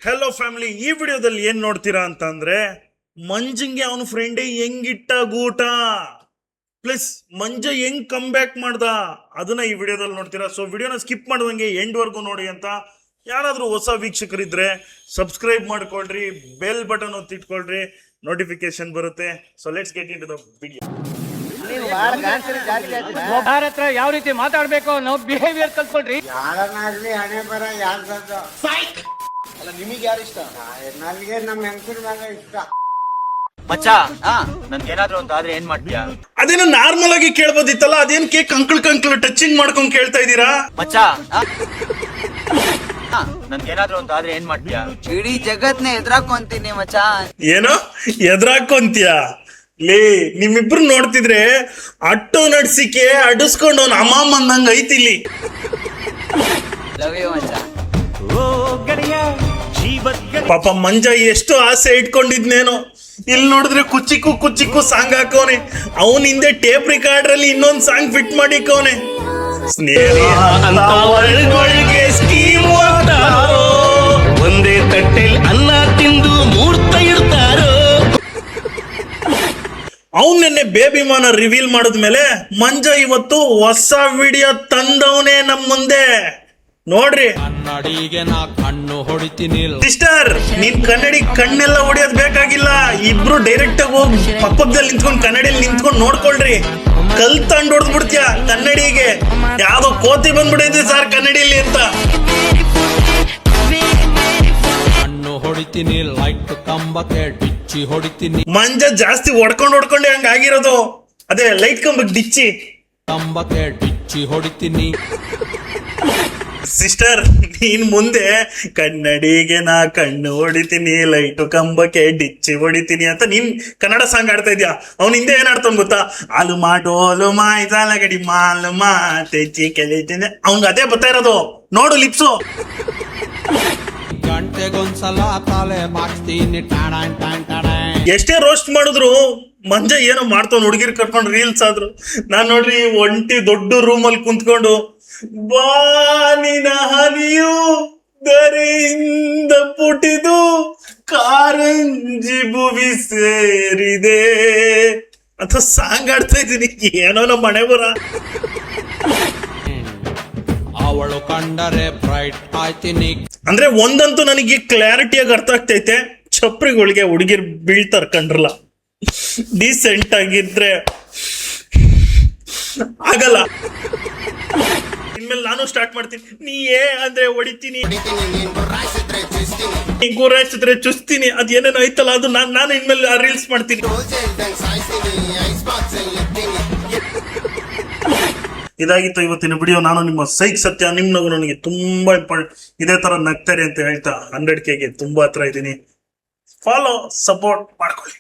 Hello family, ಈ ವಿಡಿಯೋದಲ್ಲಿ ಏನ್ ನೋಡ್ತೀರಾ ಅಂತಂದ್ರೆ ಮಂಜಂಗೆ ಅವನ ಫ್ರೆಂಡೇ ಹೆಂಗಿಟ್ಟ ಗೂಟ ಪ್ಲಸ್ ಮಂಜ ಹೆಂಗ್ ಕಮ್ ಬ್ಯಾಕ್ ಮಾಡ್ದ ಅದನ್ನ ಈ ವಿಡಿಯೋದಲ್ಲಿ ನೋಡ್ತೀರಾ. ಸೊ ವಿಡಿಯೋನ ಸ್ಕಿಪ್ ಮಾಡ್ದಂಗೆ ಎಂಡ್ ವರ್ಗು ನೋಡಿ ಅಂತ. ಯಾರಾದ್ರೂ ಹೊಸ ವೀಕ್ಷಕರಿದ್ರೆ ಸಬ್ಸ್ಕ್ರೈಬ್ ಮಾಡ್ಕೊಳ್ರಿ, ಬೆಲ್ ಬಟನ್ ಒತ್ತಿಟ್ಕೊಳ್ರಿ, ನೋಟಿಫಿಕೇಶನ್ ಬರುತ್ತೆ. So let's get into the video. ಯಾರ ಹತ್ರ ಯಾವ ರೀತಿ ಮಾತಾಡ್ಬೇಕು ನಾವು ಬಿಹೇವಿಯರ್ ಕಲ್ತ್ಕೊಳ್ರಿ. ಯಾರನ್ನಾಗ್ಲಿ ಹಣೆ ಬರ ಯಾರ್ದದ್ದು ಅಲ್ಲ ನಿಮಗೆ ಯಾರು ಇಷ್ಟ? ನನಗೆ ನಮ್ಮ ಹೆಂಗಸರ ಮೇಲೆ ಇಷ್ಟ. ಮಚ್ಚ ನನ್ಗೇನಾದ್ರೂ ಅಂತ ಆದ್ರೆ ಏನ್ ಮಾಡ್ತೀಯಾ? ಅದೇನೋ ನಾರ್ಮಲ್ ಆಗಿ ಕೇಳ್ಬೋದಿತ್ತಲ್ಲ, ಅದೇನ್ ಕೇಕ್ ಕಂಕ್ಳು ಟಚಿಂಗ್ ಮಾಡ್ಕೊಂಡ್ ಕೇಳ್ತಾ ಇದೀರಾ? ಮಚ್ಚ ನನ್ಗೇನಾದ್ರೂ ಅಂತ ಆದ್ರೆ ಏನ್ ಮಾಡ್ತೀಯಾ? ಇಡೀ ಜಗತ್ನ ಎದುರಾಕೊಂತೀನಿ ಮಚ್ಚ. ಏನೋ ಎದ್ರಾಕೊಂತೀಯ? ಲೇ, ನಿಮ್ಮಿಬ್ರು ನೋಡ್ತಿದ್ರೆ ಅಟ್ಟು ನಡ್ಸಿಕೆ ಅಡಿಸ್ಕೊಂಡು ಅವ್ನ ಅಮ್ಮಮ್ಮ ಅಂದಂಗ ಐತಿಲ್ಲಿ. ಲವ್ ಯು ಮಚ್ಚ. ಪಾಪ ಮಂಜ ಎಷ್ಟು ಆಸೆ ಇಟ್ಕೊಂಡಿದ್ನೇನೋ, ಇಲ್ಲಿ ನೋಡಿದ್ರೆ ಕುಚ್ಚಿಕ್ಕು ಸಾಂಗ್ ಹಾಕೋನೆ. ಅವನ್ ಹಿಂದೆ ಟೇಪ್ ರಿಕಾರ್ಡರ್ ಅಲ್ಲಿ ಇನ್ನೊಂದ್ ಸಾಂಗ್ ಫಿಟ್ ಮಾಡಿಕೋನೆ. ಒಂದೇ ತಟ್ಟೆಲ್ ಅನ್ನ ತಿಂದು ಮೂಡ್ತಾ ಇರ್ತಾರೋ. ಅವನ್ ನೆನ್ನೆ ಬೇಬಿಮಾನ ರಿವೀಲ್ ಮಾಡಿದ್ಮೇಲೆ ಮಂಜ ಇವತ್ತು ಹೊಸ ವಿಡಿಯೋ ತಂದವನೇ ನಮ್ ಮುಂದೆ ನೋಡ್ರಿ. ಕನ್ನಡಿಗೆ ನಾ ಕಣ್ಣು ಹೊಡಿತೀನಿ. ಸಿಸ್ಟರ್, ನೀನ್ ಕನ್ನಡಿ ಕಣ್ಣೆಲ್ಲ ಹೊಡಿಯೋದ್ ಬೇಕಾಗಿಲ್ಲ. ಇಬ್ರು ಡೈರೆಕ್ಟ್ ಆಗಿ ಹೋಗಿ ಪಕ್ಕದಲ್ಲಿ ನಿಂತ್ಕೊಂಡು ಕನ್ನಡಿಯಲ್ಲಿ ನಿಂತ್ಕೊಂಡು ನೋಡ್ಕೊಳ್ರಿ. ಕಲ್ತಂಡ್ ಹೊಡೆದ್ಬಿಡ್ತೀಯ ಕನ್ನಡಿಗೆ. ಯಾವ್ದೋ ಕೋತಿ ಬಂದ್ಬಿಡೈತೆ ಸರ್ ಕನ್ನಡಿಯಲ್ಲಿ ಅಂತ. ಕಣ್ಣು ಹೊಡಿತೀನಿ, ಲೈಟ್ ಕಂಬಕ್ಕೆ ಡಿಚ್ಚಿ ಹೊಡಿತೀನಿ. ಮಂಜ ಜಾಸ್ತಿ ಹೊಡ್ಕೊಂಡೆ ಹಂಗ ಆಗಿರೋದು. ಅದೇ ಲೈಟ್ ಕಂಬಕ್ಕೆ ಡಿಚ್ಚಿ ಕಂಬಕ್ಕೆ ಡಿಚ್ಚಿ ಹೊಡಿತೀನಿ. ಸಿಸ್ಟರ್, ನೀನ್ ಮುಂದೆ ಕನ್ನಡಿಗೆ ನಾ ಕಣ್ಣು ಹೊಡಿತೀನಿ, ಲೈಟು ಕಂಬಕ್ಕೆ ಡಿಚ್ಚಿ ಹೊಡಿತೀನಿ ಅಂತ ನೀನ್ ಕನ್ನಡ ಸಾಂಗ್ ಆಡ್ತಾ ಇದ್ಯಾ. ಅವ್ನ ಹಿಂದೆ ಏನ್ ಆಡ್ತಾನ್ ಗೊತ್ತಾ? ಆಲು ಮಾಟೋಲು ಮಾಯ್ತಾಲ ಗಡಿ ಮಾಲು ಮಾತೆಚ್ಚಿ ಕೆಲಿತೀನಿ. ಅವ್ನ್ಗ ಅದೇ ಬರ್ತಾ ಇರೋದು ನೋಡು ಲಿಪ್ಸು. ಗಂಟೆಗೊಂದ್ಸಲ ತಲೆ ಬಾಚ್ತೀನಿ. ಎಷ್ಟೇ ರೋಸ್ಟ್ ಮಾಡಿದ್ರು ಮಂಜ ಏನೋ ಮಾಡ್ತಾವ್. ಹುಡುಗಿರ್ ಕರ್ಕೊಂಡು ರೀಲ್ಸ್ ಆದ್ರು. ನಾನ್ ನೋಡ್ರಿ ಒಂಟಿ ದೊಡ್ಡ ರೂಮಲ್ಲಿ ಕುಂತ್ಕೊಂಡು ಬಾನಿನ ಹನಿಯು ದರೆಯಿಂದ ಪುಟಿದು ಕಾರಂಜಿ ಭುವಿ ಸೇರಿದೆ ಅಂತ ಸಾಂಗ್ ಆಡ್ತಾ ಇದ್ದೀನಿ. ಏನೋ ನಮ್ಮ ಮನೆ ಬರ. ಅವಳು ಕಂಡರೆ ಬ್ರೈಟ್ ಆಯ್ತೀನಿ. ಅಂದ್ರೆ ಒಂದಂತೂ ನನಗೆ ಕ್ಲಾರಿಟಿಯಾಗಿ ಅರ್ಥ ಆಗ್ತೈತೆ, ಚಪ್ರಿಗಳಿಗೆ ಹುಡುಗಿರ್ ಬೀಳ್ತಾರ ಕಂಡ್ರಲ್ಲ. ಡೀಸೆಂಟ್ ಆಗಿದ್ರೆ ಆಗಲ್ಲ. ಇನ್ಮೇಲೆ ನಾನು ಸ್ಟಾರ್ಟ್ ಮಾಡ್ತೀನಿ. ನೀ ಅಂದ್ರೆ ಹೊಡಿತೀನಿ, ಗುರಾಯಿಸಿದ್ರೆ ಚುಸ್ತೀನಿ, ಅದ್ ಏನೇನೋ ಐತಲ್ಲ ಅದು ನಾನು ಇನ್ಮೇಲೆ ರೀಲ್ಸ್ ಮಾಡ್ತೀನಿ. ಇದಾಗಿತ್ತು ಇವತ್ತಿನ ವಿಡಿಯೋ. ನಾನು ನಿಮ್ಮ ಸೈಕ್ ಸತ್ಯ. ನಿಮ್ ನಗು ನನಗೆ ತುಂಬಾ ಇಂಪಾರ್ಟೆಂಟ್. ಇದೇ ತರ ನಗ್ತಾರೆ ಅಂತ ಹೇಳ್ತಾ 100K ತುಂಬಾ ಹತ್ರ ಇದ್ದೀನಿ. ಫಾಲೋ, ಸಪೋರ್ಟ್ ಮಾಡ್ಕೊಳ್ಳಿ.